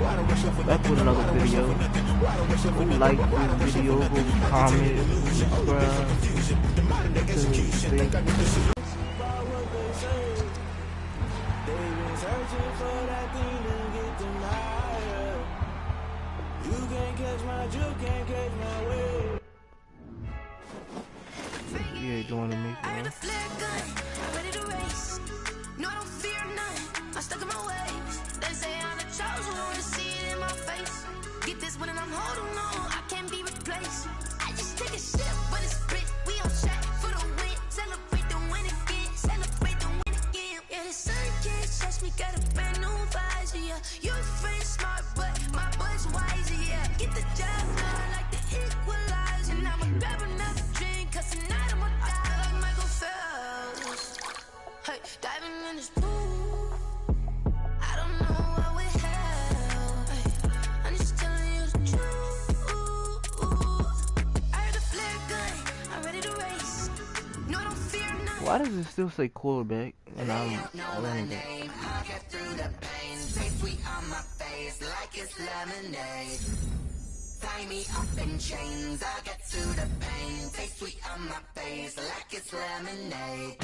Back with another video. Go like this video, go comment, subscribe to yeah, doing to me, man. No, I don't fear none. I'm stuck in my ways. They say I'm the chosen one, see it in my face. Get this one and I'm holding on. I can't be replaced. I just take a sip, but it's split. We on track for the win. Celebrate the win again. Celebrate the win again. Yeah, the sun can't touch me. Got a brand new visor. Yeah, your friend's smart, but my bud's wiser. Yeah, get the job done like the equalizer. And I'ma grab another drink, 'cause tonight I'ma die like Michael Phelps. Hey, diving in this pool, I don't know what we have. Hey, I'm just telling you the truth. I heard the flare gun, I'm ready to race. No, I don't fear none. Why does it still say quarterback? And I'm running back. I get through the pain, taste sweet on my face like it's lemonade. Tie me up in chains, I get through the pain, taste sweet on my face like it's lemonade.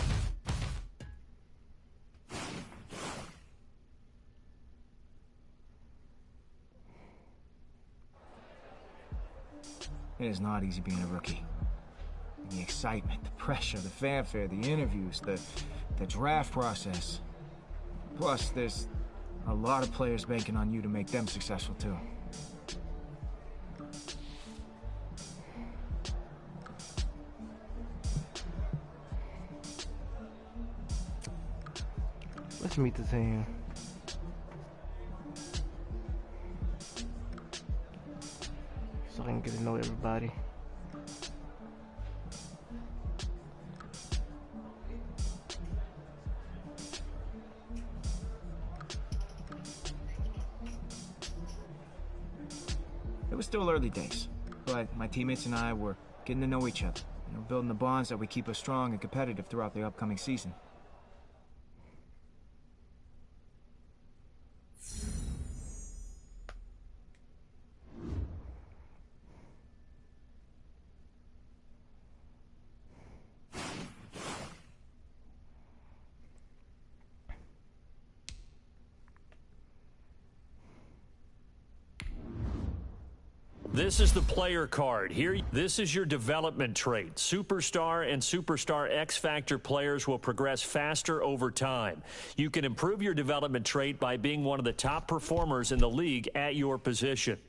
It is not easy being a rookie. And the excitement, the pressure, the fanfare, the interviews, the draft process. Plus, there's a lot of players banking on you to make them successful too. Let's meet the team. So I can get to know everybody. It was still early days, but my teammates and I were getting to know each other. You know, building the bonds that would keep us strong and competitive throughout the upcoming season. This is the player card. Here, this is your development trait. Superstar and Superstar X Factor players will progress faster over time. You can improve your development trait by being one of the top performers in the league at your position.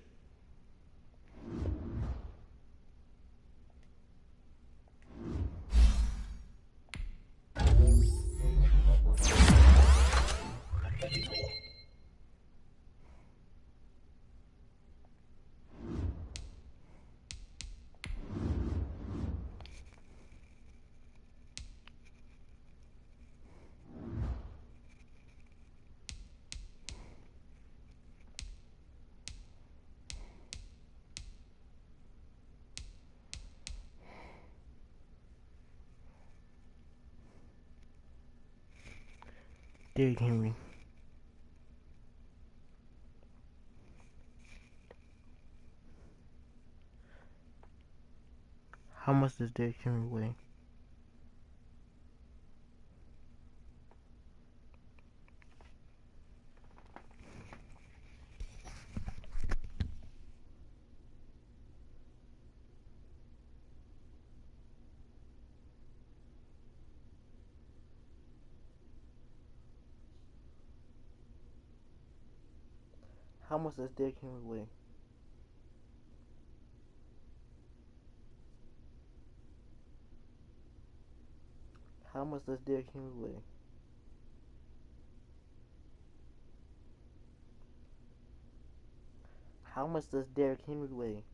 Derrick Henry. How much does Derrick Henry weigh? How much does Derrick Henry weigh? How much does Derrick Henry weigh? How much does Derrick Henry weigh?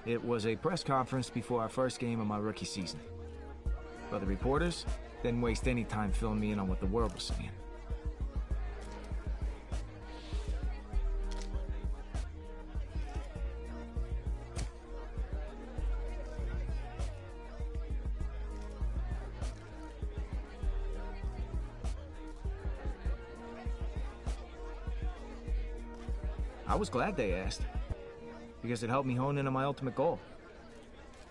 It was a press conference before our first game of my rookie season. But the reporters didn't waste any time filling me in on what the world was saying. I was glad they asked, because it helped me hone in on my ultimate goal.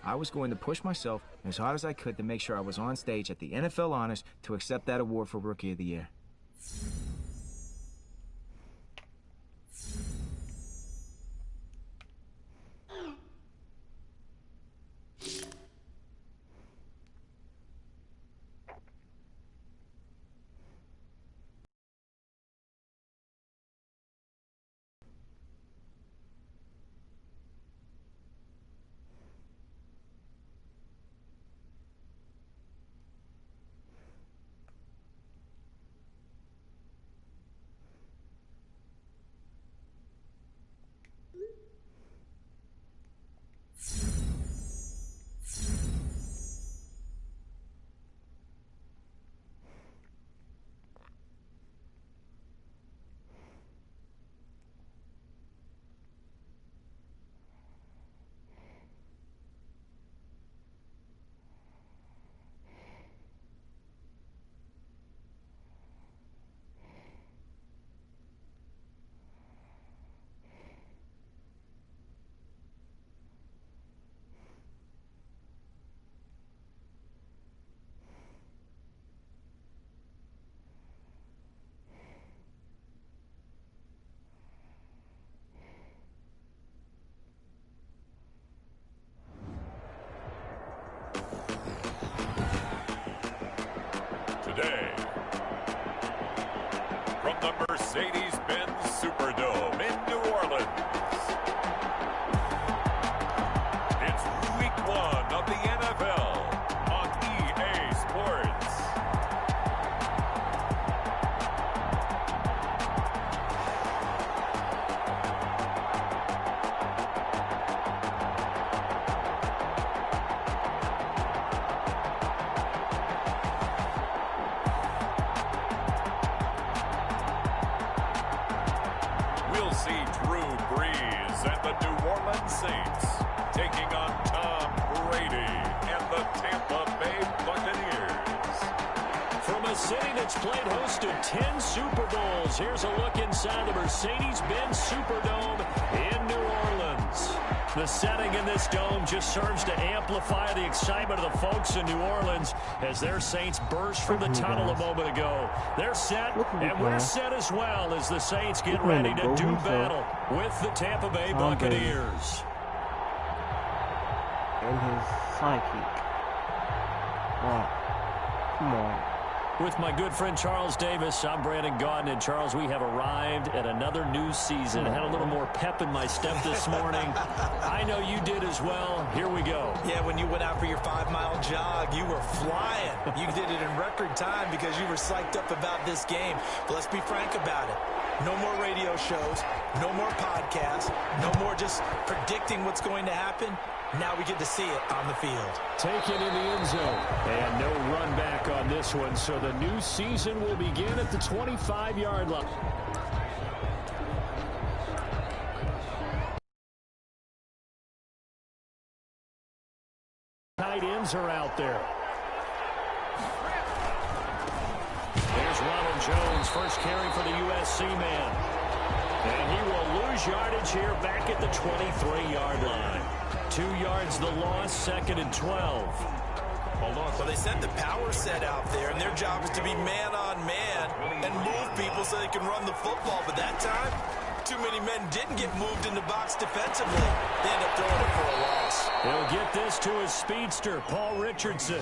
I was going to push myself as hard as I could to make sure I was on stage at the NFL Honors to accept that award for Rookie of the Year. Today, from the Mercedes-Benz Superdome in New Orleans, it's Week 1 of the NFL on EA Sports. We'll see Drew Brees and the New Orleans Saints taking on Tom Brady and the Tampa Bay Buccaneers. From a city that's played host to 10 Super Bowls, here's a look inside the Mercedes-Benz Superdome in New Orleans. The setting in this dome just serves to amplify the excitement of the folks in New Orleans as their Saints burst from the tunnel a moment ago. They're set, and we're set as well as the Saints get ready to do battle with the Tampa Bay Buccaneers. And his sidekick. Come on. With my good friend Charles Davis, I'm Brandon Gaudin. And Charles, we have arrived at another new season. I had a little more pep in my step this morning. I know you did as well. Here we go. Yeah, when you went out for your 5-mile jog, you were flying. You did it in record time because you were psyched up about this game. But let's be frank about it. No more radio shows, no more podcasts, no more just predicting what's going to happen. Now we get to see it on the field. Taken in the end zone. And no run back on this one, so the new season will begin at the 25-yard line. Tight ends are out there. There's Ronald Jones, first carry for the USC man. And he will lose yardage here back at the 23-yard line. 2 yards the loss, 2nd and 12. Hold on. So they sent the power set out there, and their job is to be man-on-man and move people so they can run the football. But that time, too many men didn't get moved in the box defensively. They end up throwing it for a loss. He'll get this to his speedster, Paul Richardson.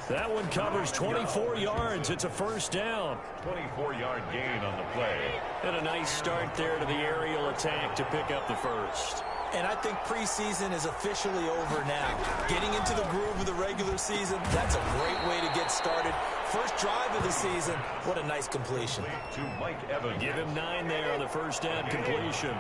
That one covers 24 yards. It's a first down. 24-yard gain on the play. And a nice start there to the aerial attack to pick up the first. And I think preseason is officially over now. Getting into the groove of the regular season, that's a great way to get started first drive of the season. What a nice completion. To Mike Evans. Give him 9 there on the first down completion.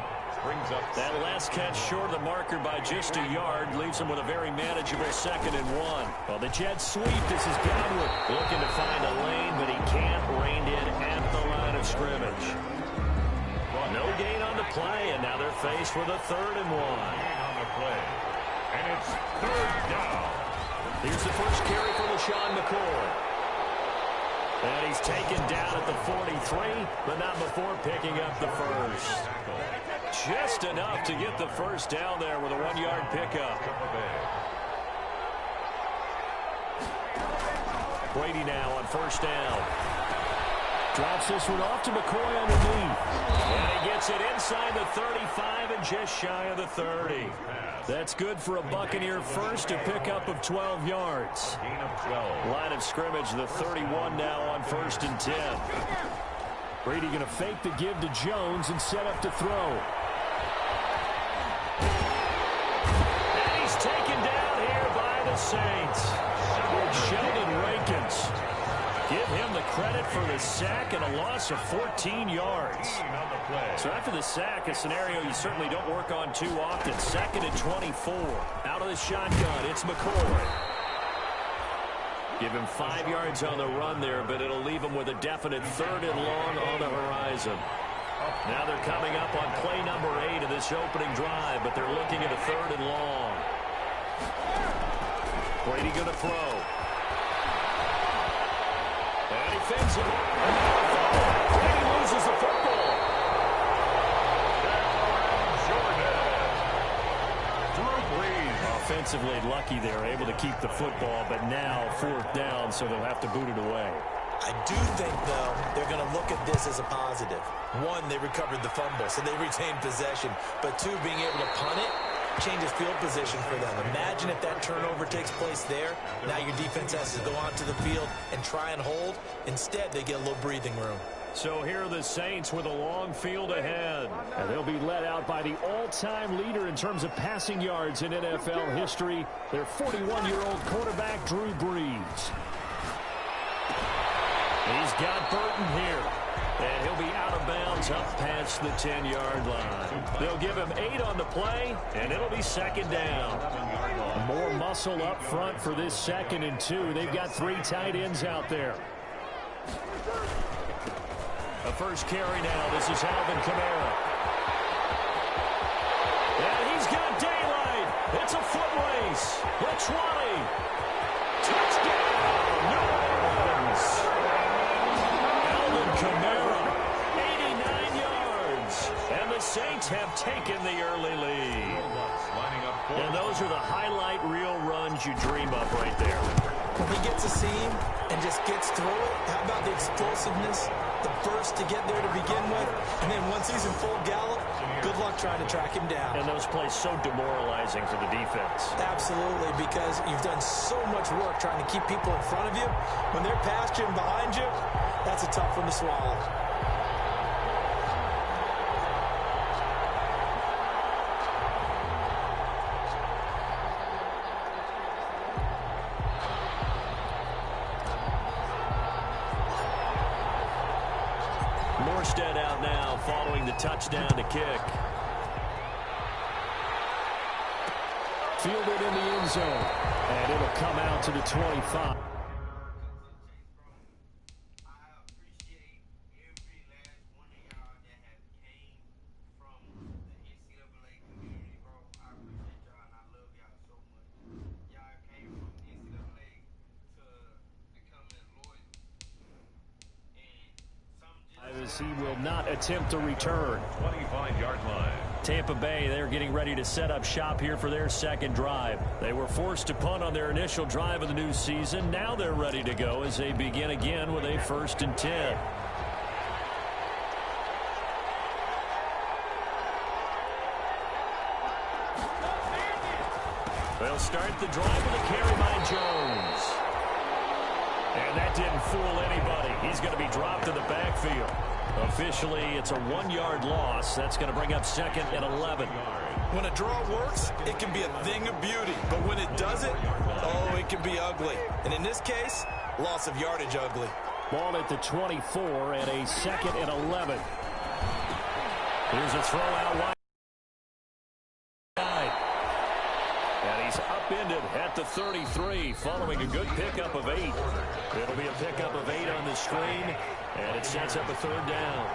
Brings up that last catch short of the marker by just a yard leaves him with a very manageable 2nd and 1. Well, the Jets sweep. This is Godwin looking to find a lane, but he can't rein in at the line of scrimmage. No gain on the play, and now they're faced with a 3rd and 1. on the play. And it's 3rd down. Here's the first carry for LaShawn McCoy. And he's taken down at the 43, but not before picking up the first. Just enough to get the first down there with a 1-yard pickup. Brady now on first down. Drops this one off to McCoy underneath. And he gets it inside the 35 and just shy of the 30. That's good for a Buccaneer first, a pickup of 12 yards. Gain of 12. Line of scrimmage, the 31 now on 1st and 10. Brady going to fake the give to Jones and set up to throw. And he's taken down here by the Saints. Sheldon Rankins. Give him the credit for the sack and a loss of 14 yards. So after the sack, a scenario you certainly don't work on too often. 2nd and 24. Out of the shotgun, it's McCoy. Give him 5 yards on the run there, but it'll leave him with a definite 3rd and long on the horizon. Now they're coming up on play number 8 of this opening drive, but they're looking at a 3rd and long. Brady going to throw. And he fins it. Brady loses the football. Offensively lucky they're able to keep the football, but now 4th down, so they'll have to boot it away. I do think, though, they're going to look at this as a positive. 1, they recovered the fumble, so they retained possession. But 2, being able to punt it changes field position for them. Imagine if that turnover takes place there. Now your defense has to go onto the field and try and hold. Instead, they get a little breathing room. So here are the Saints with a long field ahead. And they'll be led out by the all-time leader in terms of passing yards in NFL history, their 41-year-old quarterback, Drew Brees. He's got Burton here. And he'll be out of bounds up past the 10-yard line. They'll give him 8 on the play, and it'll be 2nd down. More muscle up front for this 2nd and 2. They've got 3 tight ends out there. The first carry now. This is Alvin Kamara. And he's got daylight. It's a foot race. The 20. Touchdown, New Orleans. Alvin Kamara, 89 yards. And the Saints have taken the early lead. And those are the highlight reel runs you dream of right there. When he gets a seam and just gets through it, how about the explosiveness, the burst to get there to begin with, and then once he's in full gallop, good luck trying to track him down. And those plays so demoralizing for the defense. Absolutely, because you've done so much work trying to keep people in front of you. When they're past you and behind you, that's a tough one to swallow. Morstead out now following the touchdown to kick. Fielded in the end zone. And it'll come out to the 25. He will not attempt to return. 25-yard line. Tampa Bay, they're getting ready to set up shop here for their 2nd drive. They were forced to punt on their initial drive of the new season. Now they're ready to go as they begin again with a 1st and 10. They'll start the drive with a carry by Jones. And that didn't fool anybody. He's going to be dropped to the backfield. Officially, it's a 1-yard loss. That's going to bring up 2nd and 11. When a draw works, it can be a thing of beauty. But when it doesn't, oh, it can be ugly. And in this case, loss of yardage ugly. Ball at the 24 and a 2nd and 11. Here's a throw out wide. And he's upended at the 33 following a good pickup of 8. It'll be a pickup of 8 on the screen, and it sets up a 3rd down.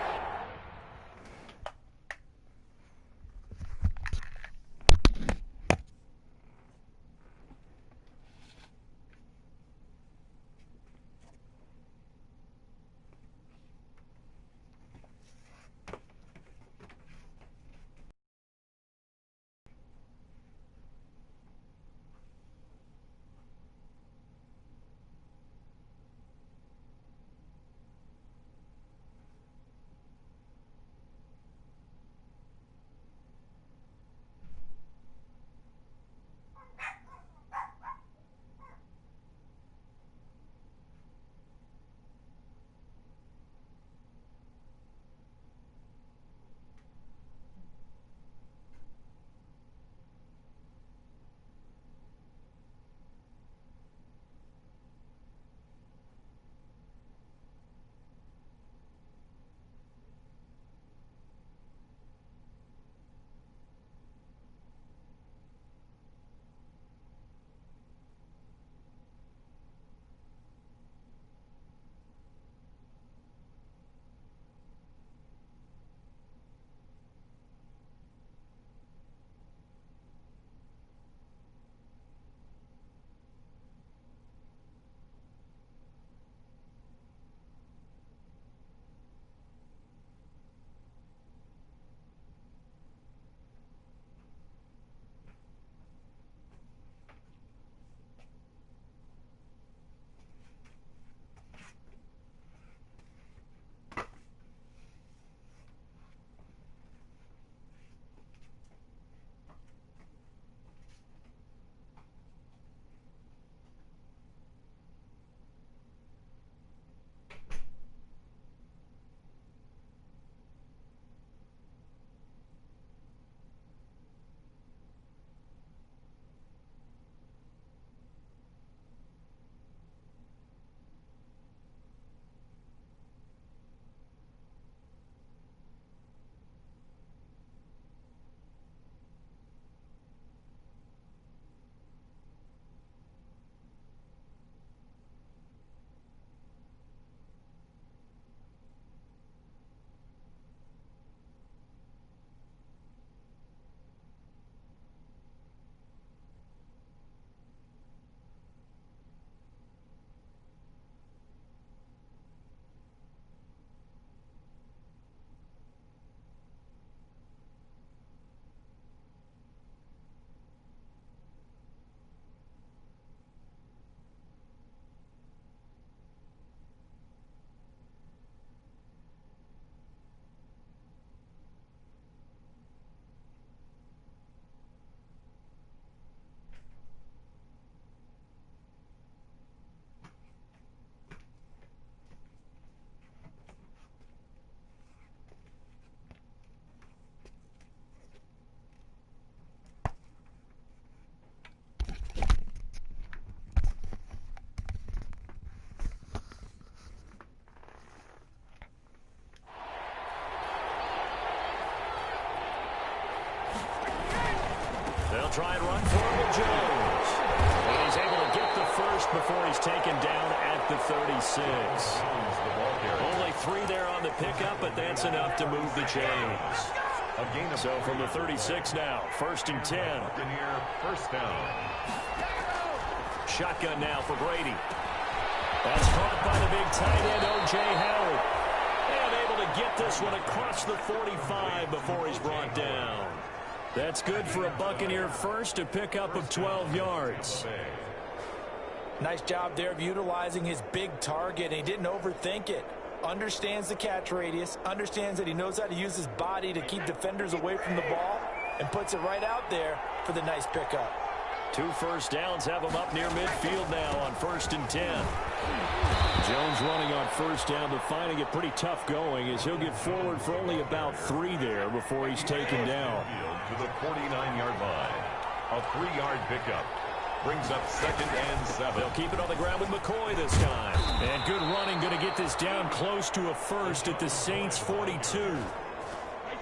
They'll try and run for it with Jones. And he's able to get the first before he's taken down at the 36. Only 3 there on the pickup, but that's enough to move the chains. So from the 36 now, 1st and 10. First down. Shotgun now for Brady. That's caught by the big tight end, O.J. Howard. And able to get this one across the 45 before he's brought down. That's good for a Buccaneer first, a pickup of 12 yards. Nice job there of utilizing his big target, and he didn't overthink it. Understands the catch radius, understands that he knows how to use his body to keep defenders away from the ball, and puts it right out there for the nice pickup. 2 first downs have him up near midfield now on 1st and 10. Jones running on 1st down, but finding it pretty tough going as he'll get forward for only about 3 there before he's taken down. To the 49-yard line. A 3-yard pickup. Brings up 2nd and 7. They'll keep it on the ground with McCoy this time. And good running, going to get this down close to a first at the Saints 42.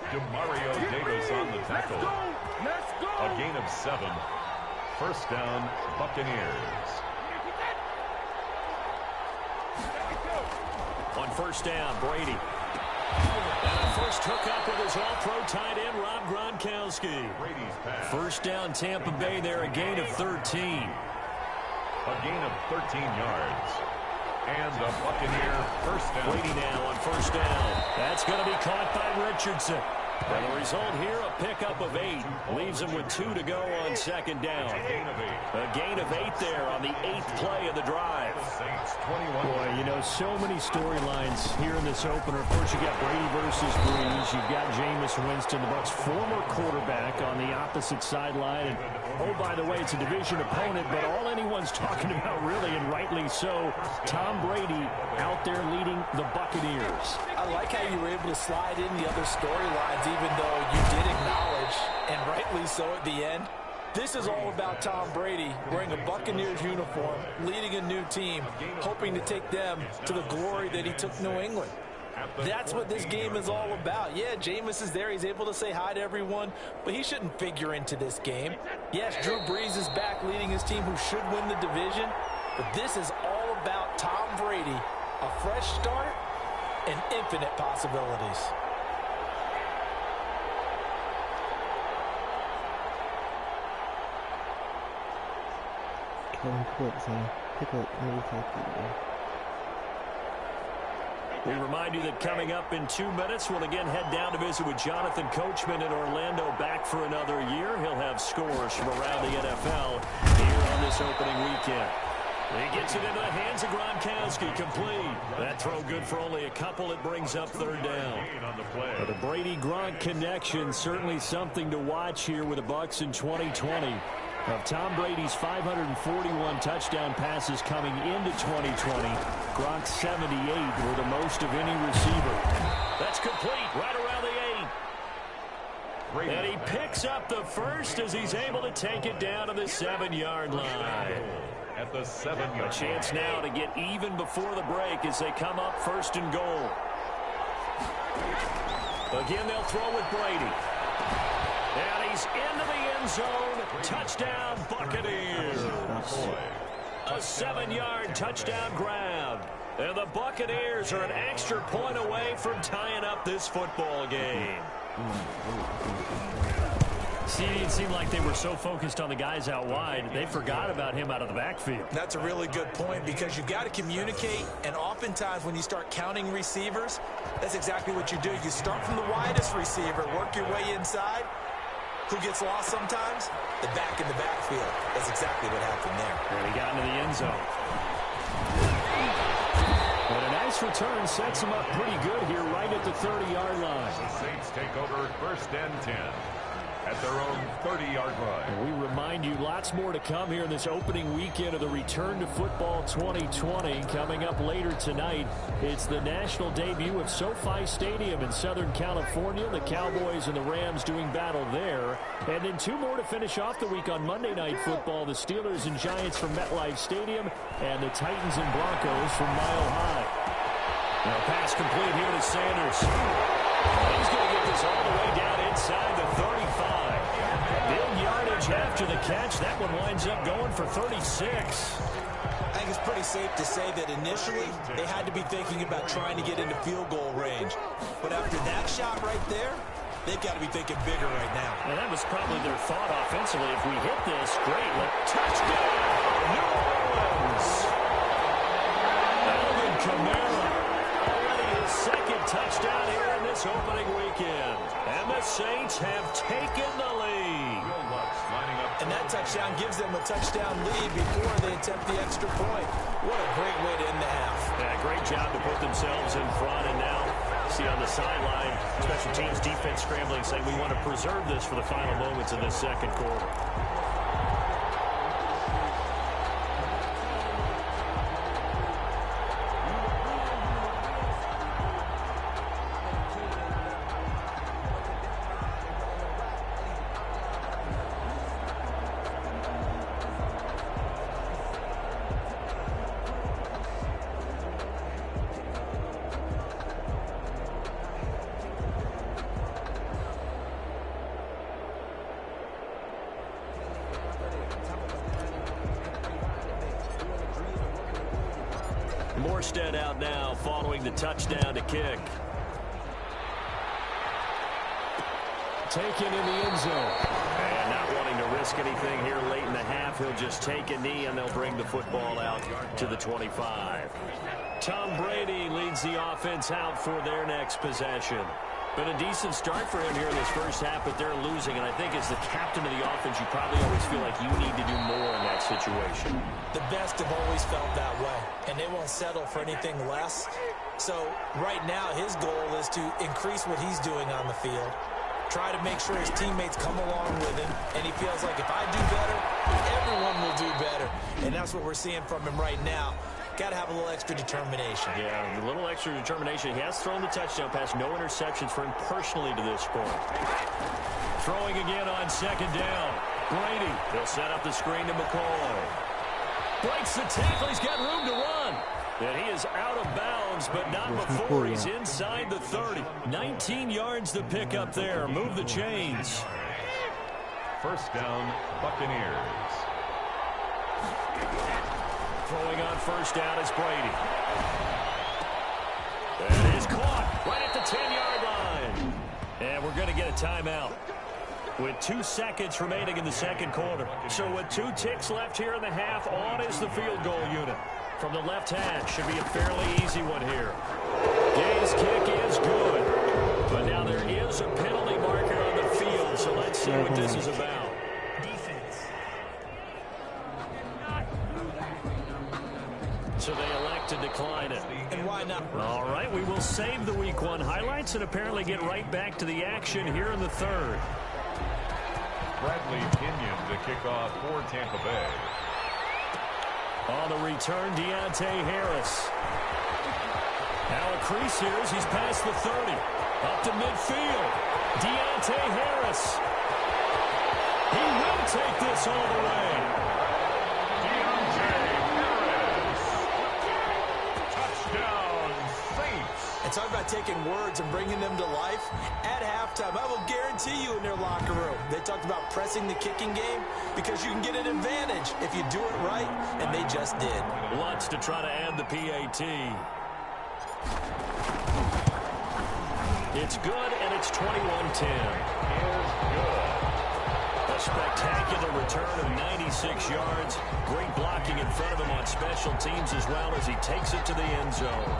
DeMario Davis on the tackle. A gain of 7. 1st down, Buccaneers. On 1st down, Brady. And a first hookup with his all-pro tight end, Rob Gronkowski. Brady's pass. 1st down, Tampa Bay there, a gain of 13. A gain of 13 yards. And the Buccaneer 1st down. Brady now on 1st down. That's going to be caught by Richardson. And the result here, a pickup of 8. Leaves him with 2 to go on 2nd down. A gain of 8 there on the 8th play of the drive. Saints 21. Boy, you know, so many storylines here in this opener. Of course, you got Brady versus Breeze. You've got Jameis Winston, the Bucs' former quarterback, on the opposite sideline. And, oh, by the way, it's a division opponent, but all anyone's talking about, really, and rightly so, Tom Brady out there leading the Buccaneers. I like how you were able to slide in the other storylines, even though you did acknowledge, and rightly so at the end, this is all about Tom Brady wearing a Buccaneers uniform, leading a new team, hoping to take them to the glory that he took New England. That's what this game is all about. Yeah, Jameis is there. He's able to say hi to everyone, but he shouldn't figure into this game. Yes, Drew Brees is back leading his team who should win the division, but this is all about Tom Brady, a fresh start and infinite possibilities. We remind you that coming up in 2 minutes, we'll again head down to visit with Jonathan Coachman in Orlando, back for another year. He'll have scores from around the NFL here on this opening weekend. He gets it into the hands of Gronkowski, complete. That throw good for only a couple. It brings up 3rd down. But the Brady-Gronk connection, certainly something to watch here with the Bucs in 2020. Of Tom Brady's 541 touchdown passes coming into 2020, Gronk's 78 were the most of any receiver. That's complete right around the 8. And he picks up the first as he's able to take it down to the 7-yard line. At the 7-yard. A chance now to get even before the break as they come up 1st and goal. Again, they'll throw with Brady. And he's into the end zone. Touchdown, Buccaneers. A 7-yard touchdown grab. And the Buccaneers are an extra point away from tying up this football game. See, it seemed like they were so focused on the guys out wide, they forgot about him out of the backfield. That's a really good point because you've got to communicate, and oftentimes when you start counting receivers, that's exactly what you do. You start from the widest receiver, work your way inside. Who gets lost sometimes? The back in the backfield. That's exactly what happened there. And he got into the end zone. But a nice return sets him up pretty good here right at the 30-yard line. The Saints take over 1st and 10 at their own 30-yard line. And we remind you, lots more to come here in this opening weekend of the Return to Football 2020. Coming up later tonight, it's the national debut of SoFi Stadium in Southern California. The Cowboys and the Rams doing battle there. And then 2 more to finish off the week on Monday Night Football. The Steelers and Giants from MetLife Stadium and the Titans and Broncos from Mile High. Now pass complete here to Sanders. He's going to get this all the way down inside the 35. Big yardage after the catch. That one winds up going for 36. I think it's pretty safe to say that initially they had to be thinking about trying to get into field goal range. But after that shot right there, they've got to be thinking bigger right now. And that was probably their thought offensively. If we hit this, great. Touchdown, New Orleans. Alvin Kamara, already his 2nd touchdown here in this opening weekend. And the Saints have taken the lead. And that touchdown gives them a touchdown lead before they attempt the extra point. What a great way to end the half. Yeah, great job to put themselves in front. And now, see on the sideline, special teams defense scrambling, saying we want to preserve this for the final moments of this 2nd quarter. Morstead out now following the touchdown to kick. Taken in the end zone. And not wanting to risk anything here late in the half, he'll just take a knee and they'll bring the football out to the 25. Tom Brady leads the offense out for their next possession. Been a decent start for him here in this first half, but they're losing. And I think as the captain of the offense, you probably always feel like you need to do more in that situation. The best have always felt that way, and they won't settle for anything less. So right now, his goal is to increase what he's doing on the field, try to make sure his teammates come along with him, and he feels like if I do better, everyone will do better. And that's what we're seeing from him right now. Got to have a little extra determination. Yeah, a little extra determination. He has thrown the touchdown pass. No interceptions for him personally to this point. Throwing again on second down. Brady, he'll set up the screen to McCoy. Breaks the tackle. He's got room to run. And he is out of bounds, but not before he's inside the 30. 19 yards to pick up there. Move the chains. First down, Buccaneers. Throwing on first down is Brady. That is caught right at the 10-yard line. And we're going to get a timeout with 2 seconds remaining in the second quarter. So with 2 ticks left here in the half, on is the field goal unit. From the left hash, should be a fairly easy one here. Gay's kick is good. But now there is a penalty marker on the field, so let's see what this is about. So they elect to decline it. And why not? All right, we will save the Week 1 highlights and apparently get right back to the action here in the third. Bradley Pinion to kick off for Tampa Bay. On the return, Deontay Harris. Now a crease here as he's past the 30. Up to midfield. Deontay Harris. He will take this all the way. And talk about taking words and bringing them to life. At halftime, I will guarantee you in their locker room, they talked about pressing the kicking game because you can get an advantage if you do it right, and they just did. Lutz to try to add the PAT. It's good, and it's 21-10. A spectacular return of 96 yards. Great blocking in front of him on special teams as well as he takes it to the end zone.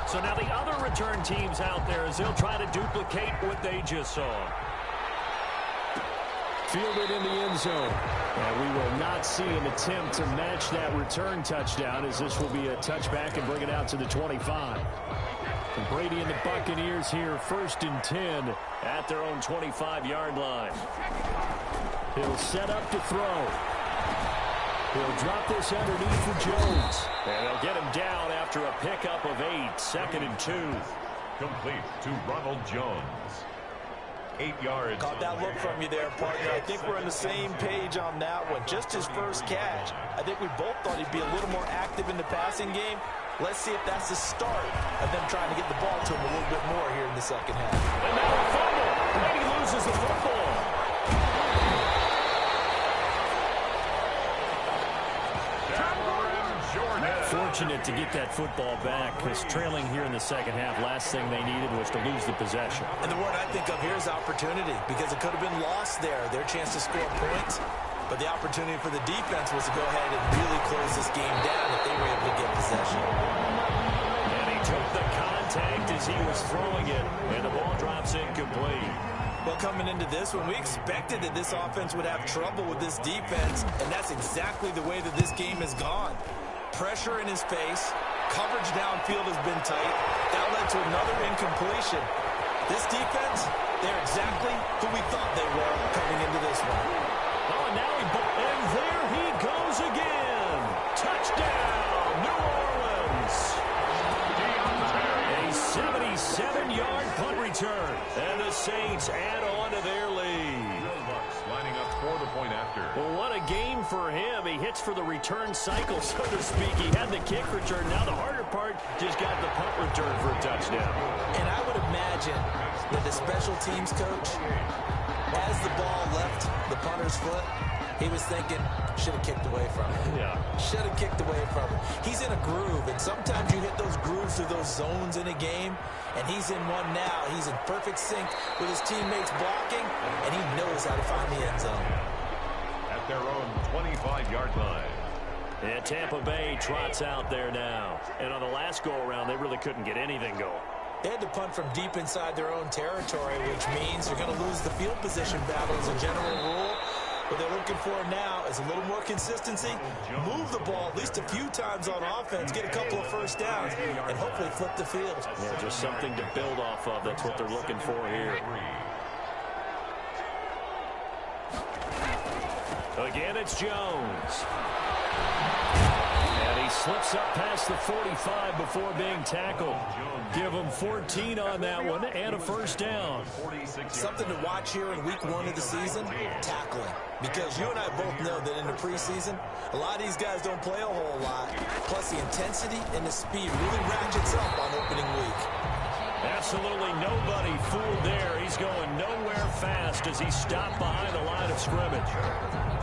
So now the other return teams out there as they'll try to duplicate what they just saw. Fielded in the end zone. And we will not see an attempt to match that return touchdown as this will be a touchback and bring it out to the 25. And Brady and the Buccaneers here 1st and 10 at their own 25-yard line. He'll set up to throw. He'll drop this underneath for Jones. And they'll get him down after a pickup of 8. 2nd and 2. Complete to Ronald Jones. 8 yards. Caught that look from you there, partner. I think we're on the same page on that one. Just his first catch. I think we both thought he'd be a little more active in the passing game. Let's see if that's the start of them trying to get the ball to him a little bit more here in the second half. And now a fumble. Brady loses the football. Fortunate to get that football back because trailing here in the second half, last thing they needed was to lose the possession. And the word I think of here is opportunity because it could have been lost there, their chance to score points. But the opportunity for the defense was to go ahead and really close this game down if they were able to get possession. And he took the contact as he was throwing it, and the ball drops incomplete. Well, coming into this one, we expected that this offense would have trouble with this defense, and that's exactly the way that this game has gone. Pressure in his face. Coverage downfield has been tight. That led to another incompletion. This defense, they're exactly who we thought they were coming into this one. Oh, now and there he goes again. Touchdown, New Orleans. A 77-yard punt return. And the Saints add on to their lead. Bucks lining up for the point after. Well, what a game for him. He hits for the return cycle, so to speak. He had the kick return. Now the harder part, just got the punt return for a touchdown. And I would imagine that the special teams coach, as the ball left the punter's foot, he was thinking, should have kicked away from it. Yeah. Should have kicked away from it. He's in a groove, and sometimes you hit those grooves through those zones in a game, and he's in one now. He's in perfect sync with his teammates blocking, and he knows how to find the end zone. At their own 25-yard line. And Tampa Bay trots out there now. And on the last go-around, they really couldn't get anything going. They had to punt from deep inside their own territory, which means they're going to lose the field position battle as a general rule. What they're looking for now is a little more consistency, move the ball at least a few times on offense, get a couple of first downs, and hopefully flip the field. Yeah, just something to build off of. That's what they're looking for here. Again, it's Jones. And he slips up past the 45 before being tackled. Give him 14 on that one and a first down. Something to watch here in week 1 of the season, tackling. Because you and I both know that in the preseason, a lot of these guys don't play a whole lot. Plus the intensity and the speed really ratchets up on opening week. Absolutely nobody fooled there. He's going nowhere fast as he stopped behind the line of scrimmage.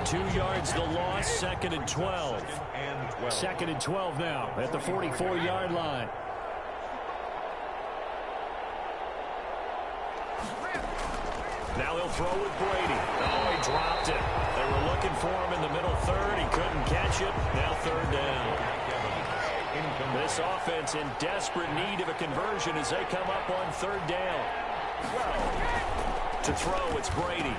2 yards the loss, 2nd and 12. 2nd and 12 now at the 44-yard line. Now they'll throw with Brady. Oh, he dropped it. They were looking for him in the middle third. He couldn't catch it. Now 3rd down. This offense in desperate need of a conversion as they come up on 3rd down. To throw, it's Brady.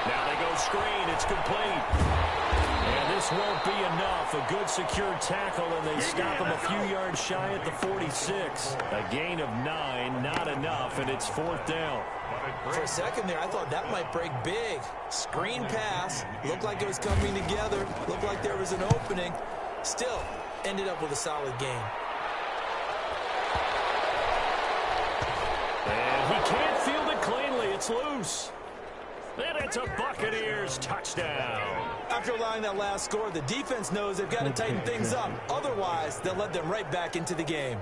Now they go screen. It's complete. And this won't be enough. A good secure tackle, and they stop him a few yards shy at the 46. A gain of 9, not enough, and it's 4th down. For a second there, I thought that might break big. Screen pass. Looked like it was coming together. Looked like there was an opening. Still, ended up with a solid game. And he can't field it cleanly. It's loose. And it's a Buccaneers touchdown. After allowing that last score, the defense knows they've got to tighten things up. Otherwise, they'll let them right back into the game.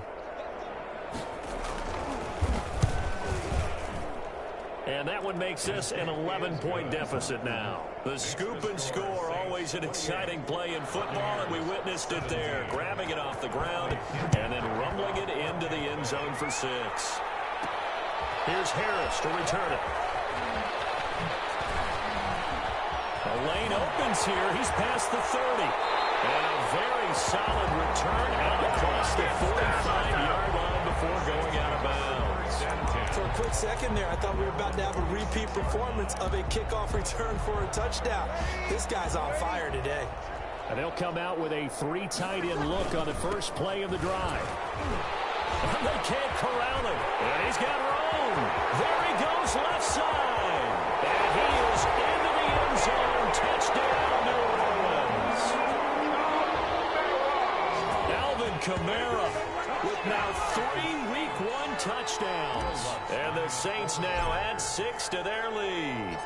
And that one makes this an 11-point deficit now. The scoop and score, always an exciting play in football, and we witnessed it there. Grabbing it off the ground and then rumbling it into the end zone for 6. Here's Harris to return it. The lane opens here. He's past the 30. And a very solid return out across the 45-yard line before going out of bounds. For a quick second there, I thought we were about to have a repeat performance of a kickoff return for a touchdown. This guy's on fire today. And they'll come out with a 3 tight end look on the first play of the drive. And they can't corral him. And he's got room. There he goes left side. And he is into the end zone. Touchdown, New Orleans. Alvin Kamara with now 3 Week 1 touchdowns. And the Saints now add 6 to their lead.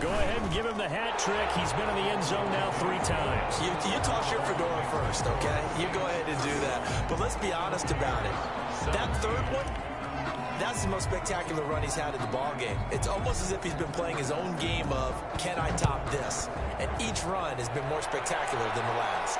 Go ahead and give him the hat trick. He's been in the end zone now 3 times. You toss your fedora first, okay? You go ahead and do that. But let's be honest about it. That 3rd one, that's the most spectacular run he's had in the ballgame. It's almost as if he's been playing his own game of, can I top this? And each run has been more spectacular than the last.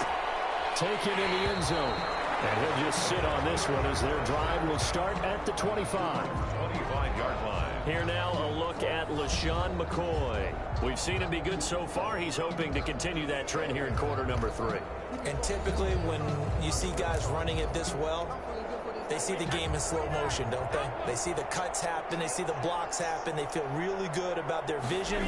Taken in the end zone. And he'll just sit on this one as their drive will start at the 25. 25-yard line. Here now a look at LaShawn McCoy. We've seen him be good so far. He's hoping to continue that trend here in quarter number 3. And typically when you see guys running it this well, they see the game in slow motion, don't they? They see the cuts happen. They see the blocks happen. They feel really good about their vision.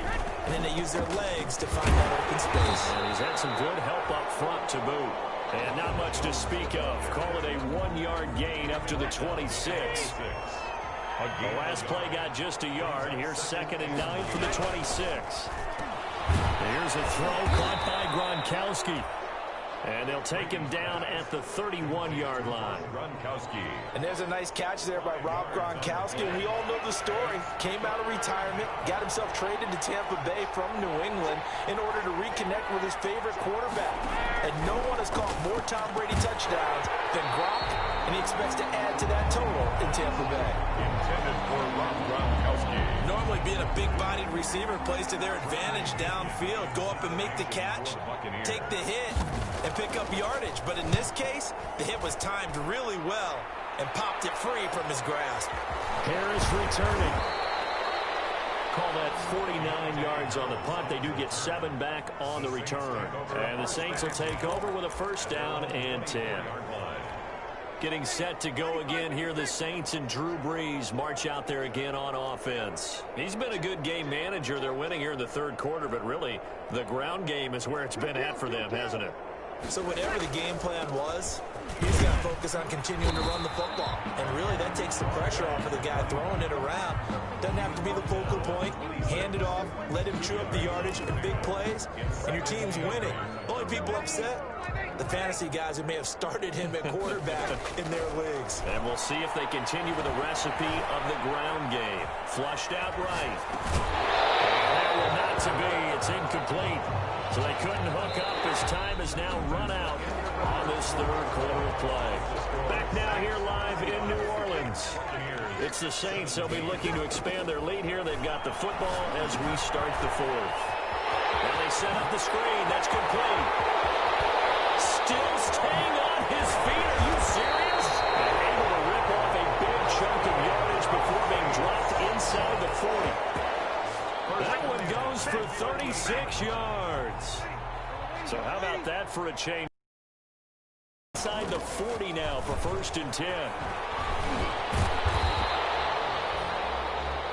And then they use their legs to find that open space. And he's had some good help up front to boot. And not much to speak of. Call it a 1-yard gain up to the 26. The last play got just a yard. Here's 2nd and 9 for the 26. Here's a throw caught by Gronkowski. And they'll take him down at the 31-yard line. And there's a nice catch there by Rob Gronkowski. And we all know the story. Came out of retirement, got himself traded to Tampa Bay from New England in order to reconnect with his favorite quarterback. And no one has caught more Tom Brady touchdowns than Gronk, and he expects to add to that total in Tampa Bay. Intended for Rob Gronkowski. Normally being a big-bodied receiver plays to their advantage downfield. Go up and make the catch, take the hit, and pick up yardage. But in this case, the hit was timed really well and popped it free from his grasp. Harris returning. Call that 49 yards on the punt. They do get 7 back on the return. And the Saints will take over with a first down and 10. Getting set to go again here. The Saints and Drew Brees march out there again on offense. He's been a good game manager. They're winning here in the third quarter, but really the ground game is where it's been at for them, hasn't it? So whatever the game plan was, he's got to focus on continuing to run the football. And really, that takes the pressure off of the guy throwing it around. Doesn't have to be the focal point. Hand it off, let him chew up the yardage in big plays, and your team's winning. Only people upset, the fantasy guys who may have started him at quarterback in their leagues. And we'll see if they continue with the recipe of the ground game. Flushed out right. That will not to be. It's incomplete. So they couldn't hook up as time has now run out on this third quarter of play. Back now here live in New Orleans. It's the Saints. They'll be looking to expand their lead here. They've got the football as we start the fourth. Now they set up the screen. That's complete. Still staying on his feet. Are you serious? And able to rip off a big chunk of yardage before being dropped inside the 40. That one goes for 36 yards. So how about that for a change? Inside the 40 now for first and 10.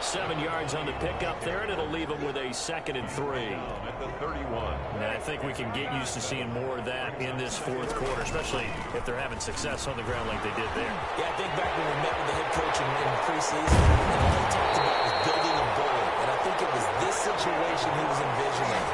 7 yards on the pickup there, and it'll leave them with a 2nd and 3. At the 31. And I think we can get used to seeing more of that in this fourth quarter, especially if they're having success on the ground like they did there. Yeah, I think back when we met with the head coach in preseason, and all he talked about was building a bully. And I think it was this situation he was envisioning.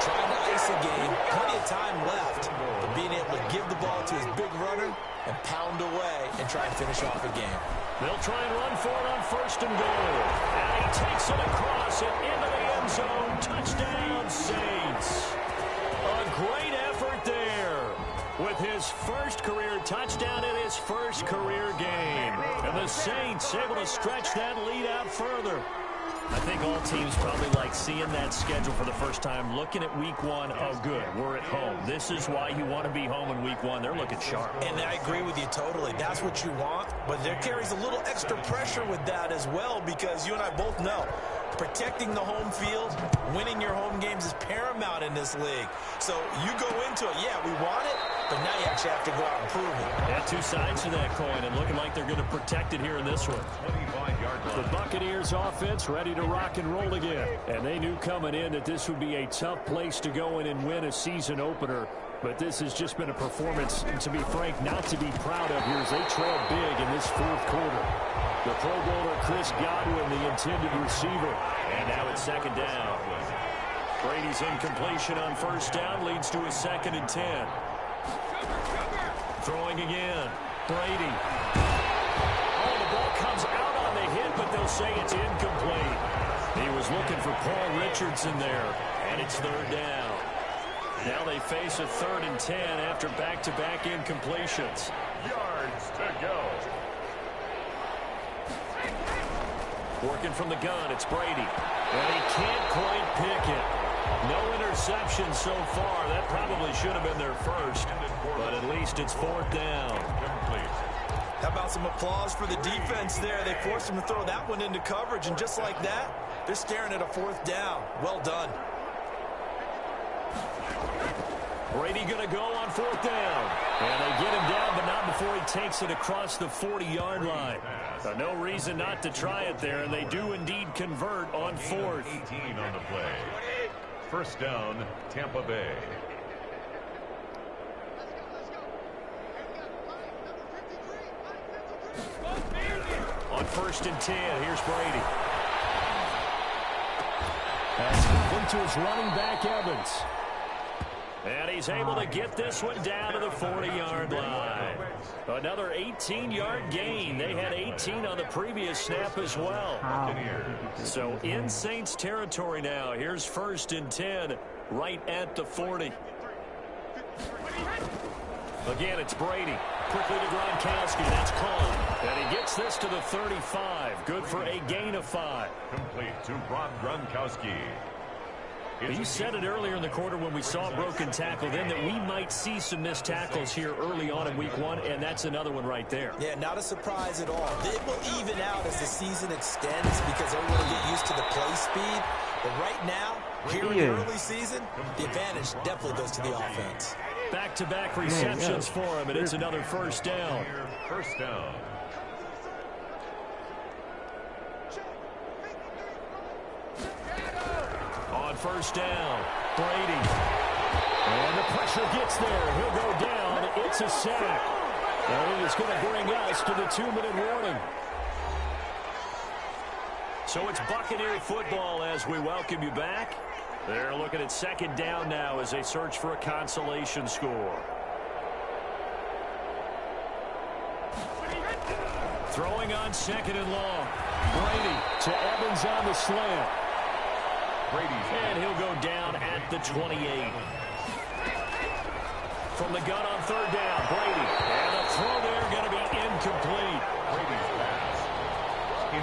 Trying to ice a game, plenty of time left, but being able to give the ball to his big runner and pound away and try and finish off a game. They'll try and run for it on first and goal. And he takes it across and into the end zone. Touchdown, Saints. A great effort there with his first career touchdown in his first career game. And the Saints able to stretch that lead out further. I think all teams probably like seeing that schedule for the first time, looking at week one. Oh, good, we're at home. This is why you want to be home in week one. They're looking sharp. And I agree with you totally. That's what you want, but there carries a little extra pressure with that as well, because you and I both know protecting the home field, winning your home games is paramount in this league. So you go into it, yeah, we want it, but now you actually have to go out and prove it. Yeah, two sides to that coin, and looking like they're going to protect it here in this one. 25-yard line. The Buccaneers offense ready to rock and roll again. And they knew coming in that this would be a tough place to go in and win a season opener. But this has just been a performance, to be frank, not to be proud of here as they trail big in this fourth quarter. The Pro Bowler Chris Godwin, the intended receiver. And now it's second down. Brady's incompletion on first down leads to a 2nd and 10. Throwing again. Brady. Oh, the ball comes out on the hit, but they'll say it's incomplete. He was looking for Paul Richardson there, and it's third down. Now they face a 3rd and 10 after back-to-back incompletions. Yards to go. Working from the gun, it's Brady. And he can't quite pick it. No interception so far. That probably should have been their first, but at least it's 4th down. Complete. How about some applause for the defense there? They forced him to throw that one into coverage, and just like that, they're staring at a 4th down. Well done. Brady going to go on 4th down. And they get him down, but not before he takes it across the 40-yard line. So no reason not to try it there, and they do indeed convert on 4th. 18 on the play. First down, Tampa Bay. On 1st and 10, here's Brady. That's complete to his running back, Evans. And he's able to get this one down to the 40-yard line. Another 18-yard gain. They had 18 on the previous snap as well. So in Saints territory now. Here's 1st and 10 right at the 40. Again, it's Brady. Quickly to Gronkowski. That's caught. And he gets this to the 35. Good for a gain of 5. Complete to Rob Gronkowski. You said it earlier in the quarter when we saw a broken tackle then that we might see some missed tackles here early on in week 1, and that's another one right there. Yeah, not a surprise at all. It will even out as the season extends because everyone will get used to the play speed. But right now, here in the early season, the advantage definitely goes to the offense. Back-to-back receptions for him, and it's another 1st down. First down. On 1st down, Brady. And the pressure gets there. He'll go down. It's a sack. And it's going to bring us to the 2-minute warning. So it's Buccaneer football as we welcome you back. They're looking at 2nd down now as they search for a consolation score. Throwing on 2nd and long. Brady to Evans on the slant. And he'll go down at the 28. From the gun on 3rd down, Brady. And the throw there going to be incomplete.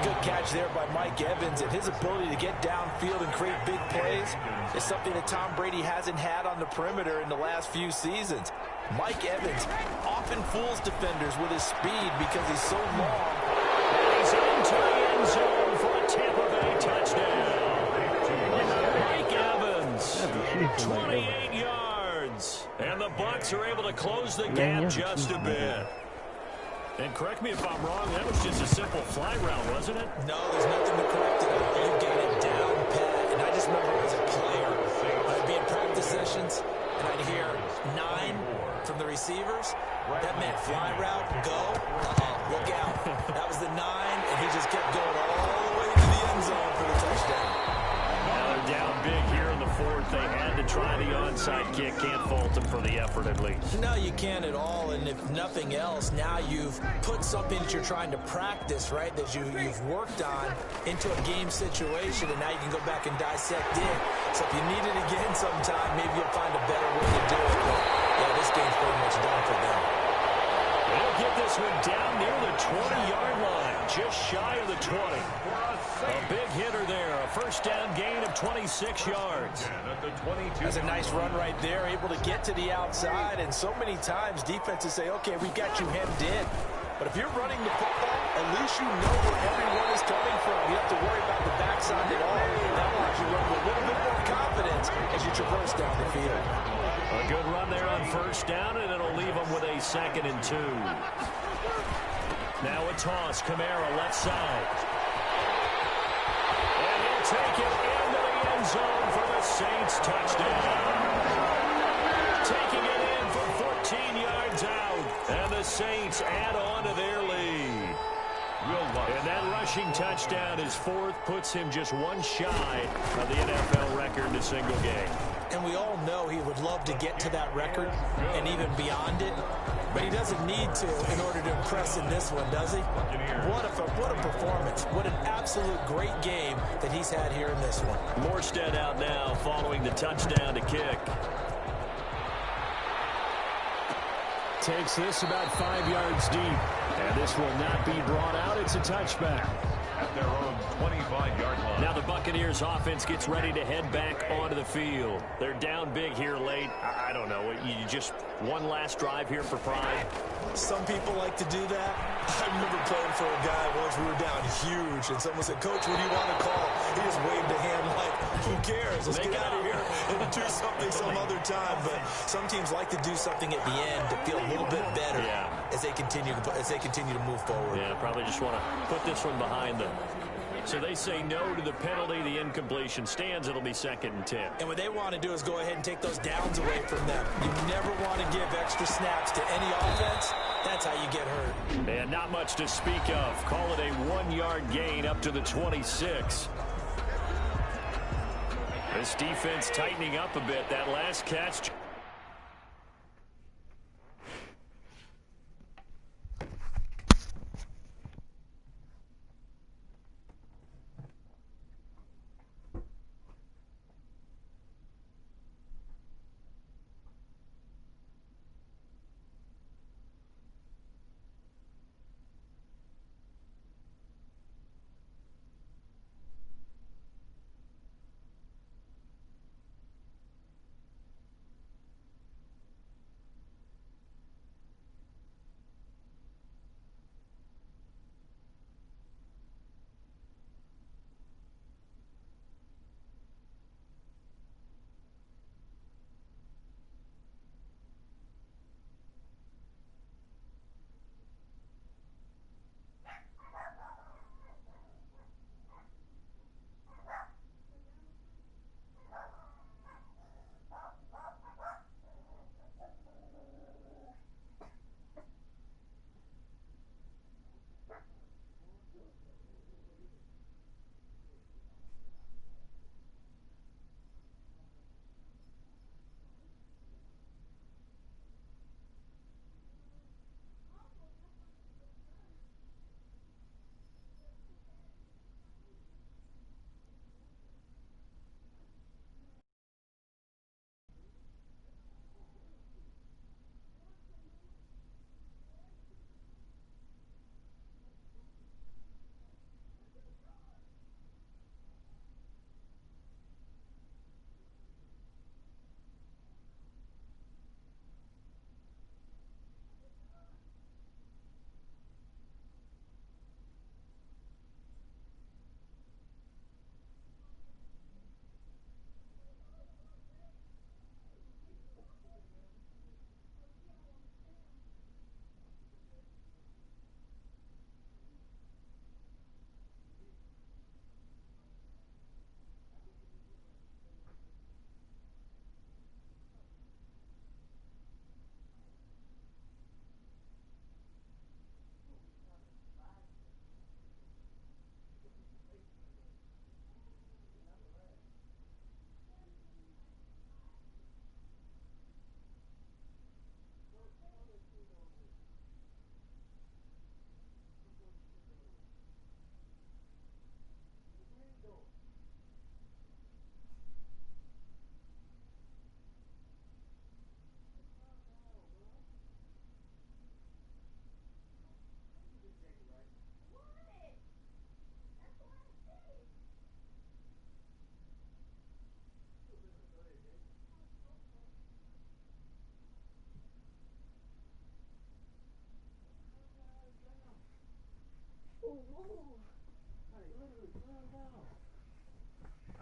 Good catch there by Mike Evans, and his ability to get downfield and create big plays is something that Tom Brady hasn't had on the perimeter in the last few seasons. Mike Evans often fools defenders with his speed because he's so long. And he's into the end zone for a Tampa Bay touchdown. Mike Evans, 28 yards. And the Bucs are able to close the gap just a bit. And correct me if I'm wrong, that was just a simple fly route, wasn't it? No, there's nothing to correct it. You've got it down pat. And I just remember as a player, I'd be in practice sessions, and I'd hear 9 from the receivers. That meant fly route, go, look out. That was the 9, and he just kept going all the way to the end zone for the touchdown. Now they're down big here in the 4th. They had to try the onside kick. Can't fault them for the effort at least. No, you can't at all. And if nothing else, now you've put something that you're trying to practice, right, that you've worked on into a game situation, and now you can go back and dissect it. So if you need it again sometime, maybe you'll find a better way to do it. But, yeah, this game's pretty much done for them. They'll get this one down near the 20-yard line, just shy of the 20. A big hitter there, a 1st down gain of 26 yards. That's a nice run right there, able to get to the outside, and so many times defenses say, okay, we've got you hemmed in. But if you're running the football, at least you know where everyone is coming from. You have to worry about the backside at all. That allows you to run with a little bit more confidence as you traverse down the field. A good run there on 1st down, and it'll leave them with a 2nd and 2. Now a toss, Kamara left side. And he'll take it into the end zone for the Saints touchdown. Taking it in for 14 yards out, and the Saints add on to their lead. And that rushing touchdown, his 4th, puts him just one shy of the NFL record in a single game. And we all know he would love to get to that record and even beyond it. But he doesn't need to in order to impress in this one, does he? What a performance. What an absolute great game that he's had here in this one. Morstead out now following the touchdown to kick. Takes this about 5 yards deep. And this will not be brought out. It's a touchback. At their own 25-yard line. Now the Buccaneers offense gets ready to head back onto the field. They're down big here late. I don't know. You just one last drive here for pride. Some people like to do that. I remember playing for a guy once. We were down huge, and someone said, Coach, what do you want to call? He just waved a hand like, who cares? Let's get out of here and do something some other time. But some teams like to do something at the end to feel a little bit better as they continue to move forward. Yeah, probably just want to put this one behind them. So they say no to the penalty. The incompletion stands. It'll be 2nd and 10. And what they want to do is go ahead and take those downs away from them. You never want to give extra snaps to any offense. That's how you get hurt. And not much to speak of. Call it a 1-yard gain up to the 26. This defense tightening up a bit. That last catch.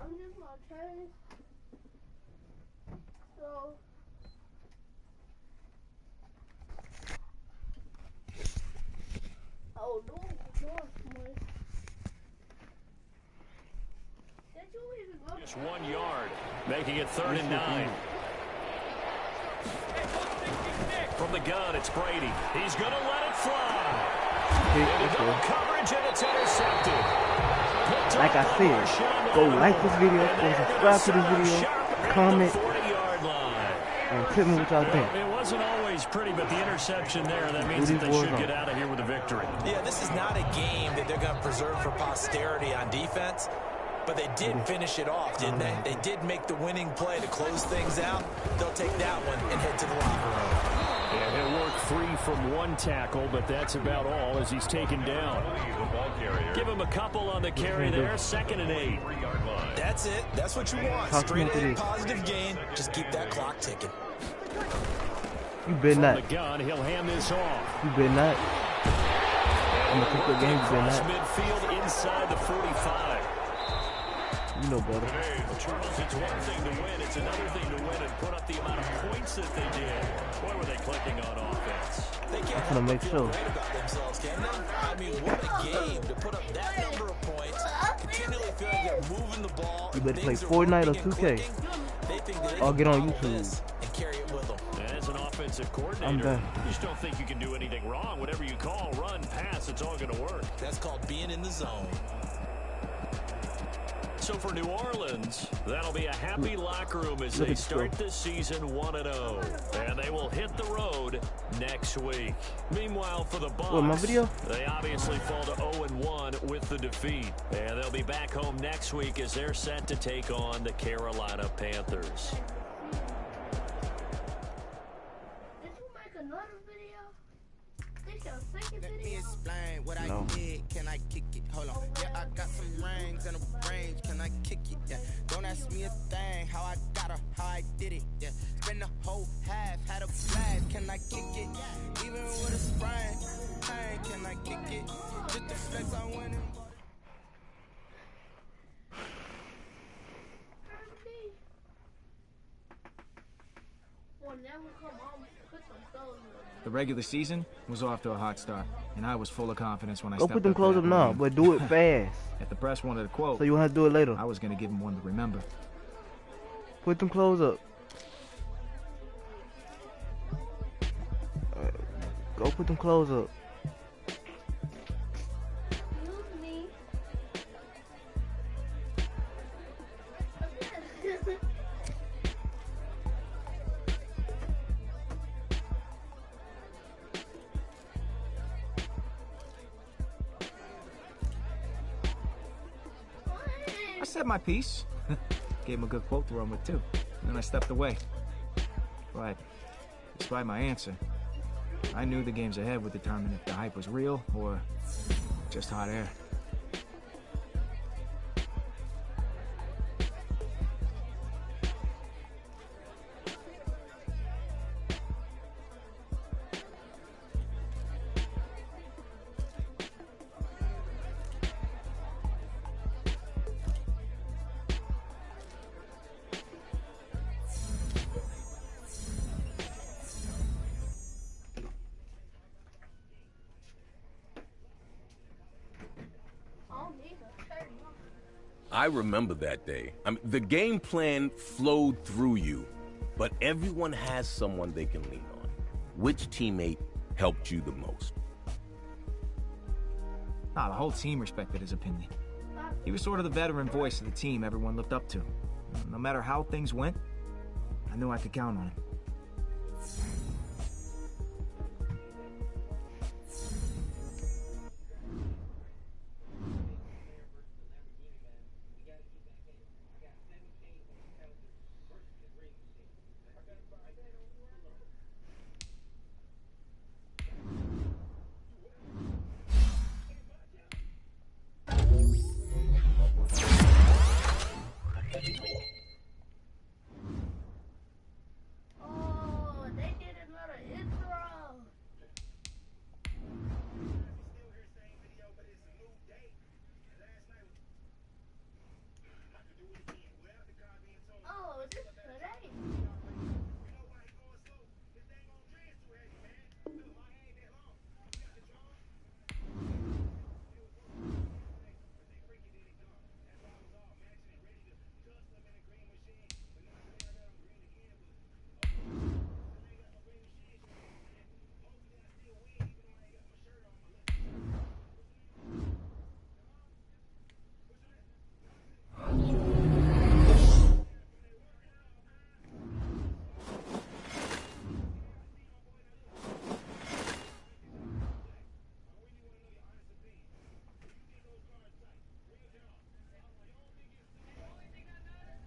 I'm just gonna turn this. So. Oh, no, Just 1 yard, making it 3rd and 9. From the gun, it's Brady. He's going to let it fly. Double coverage, and it's intercepted. Like I said, go like this video, go subscribe to this video, comment, and tell me what y'all think. It wasn't always pretty, but the interception there, that means that they should get out of here with a victory. Yeah, this is not a game that they're going to preserve for posterity on defense, but they did finish it off, didn't they? They did make the winning play to close things out. They'll take that one and head to the locker room. Yeah, he'll work 3 from 1 tackle, but that's about all as he's taken down. Give him a couple on the carry there, 2nd and 8. That's it. That's what you want. Straight ahead, positive gain. Just keep that clock ticking. You better not. From the gun, he'll hand this off. You better not. I'm gonna kick the game. You better Across not. midfield inside the 45. You know better. Charles, it's one thing to win. It's another thing to win and put up the amount of points that they did. Boy, were they clicking on offense. They can't I'm gonna make sure. great about themselves, can they? I mean, what a game to put up that number of points. Continually feel like they're moving the ball. You better play Fortnite or 2K. Or get on YouTube. And carry it with them. As an offensive I'm coordinator, done. you just don't think you can do anything wrong. Whatever you call, run, pass, it's all going to work. That's called being in the zone. So for New Orleans, that'll be a happy locker room as they start this season 1-0. And they will hit the road next week. Meanwhile, for the Bucs, they obviously fall to 0-1 with the defeat. And they'll be back home next week as they're set to take on the Carolina Panthers. Did you make another video? This your second Let me video? explain what I did. Can I kick it? Hold on. Yeah, I got some rings and a range. Can I kick it? Yeah. Don't ask me a thing. How I got her, how I did it. Yeah. Spend the whole half, had a blast. Can I kick it? Even with a sprain. Hey, can I kick it? Just the flex I went in. Will never come home. Put some clothes on. The regular season was off to a hot start, and I was full of confidence when I Go stepped put them up clothes to up that now, ring. but do it fast. If the press wanted a quote, So you won't have to do it later. I was going to give him one to remember. Put them clothes up. Go put them clothes up. Excuse me. I said my piece. Gave him a good quote to run with, too. And then I stepped away. But, despite my answer, I knew the games ahead would determine if the hype was real or just hot air. I remember that day. I mean, the game plan flowed through you, but everyone has someone they can lean on. Which teammate helped you the most? The whole team respected his opinion. He was sort of the veteran voice of the team everyone looked up to. No matter how things went, I knew I could count on him.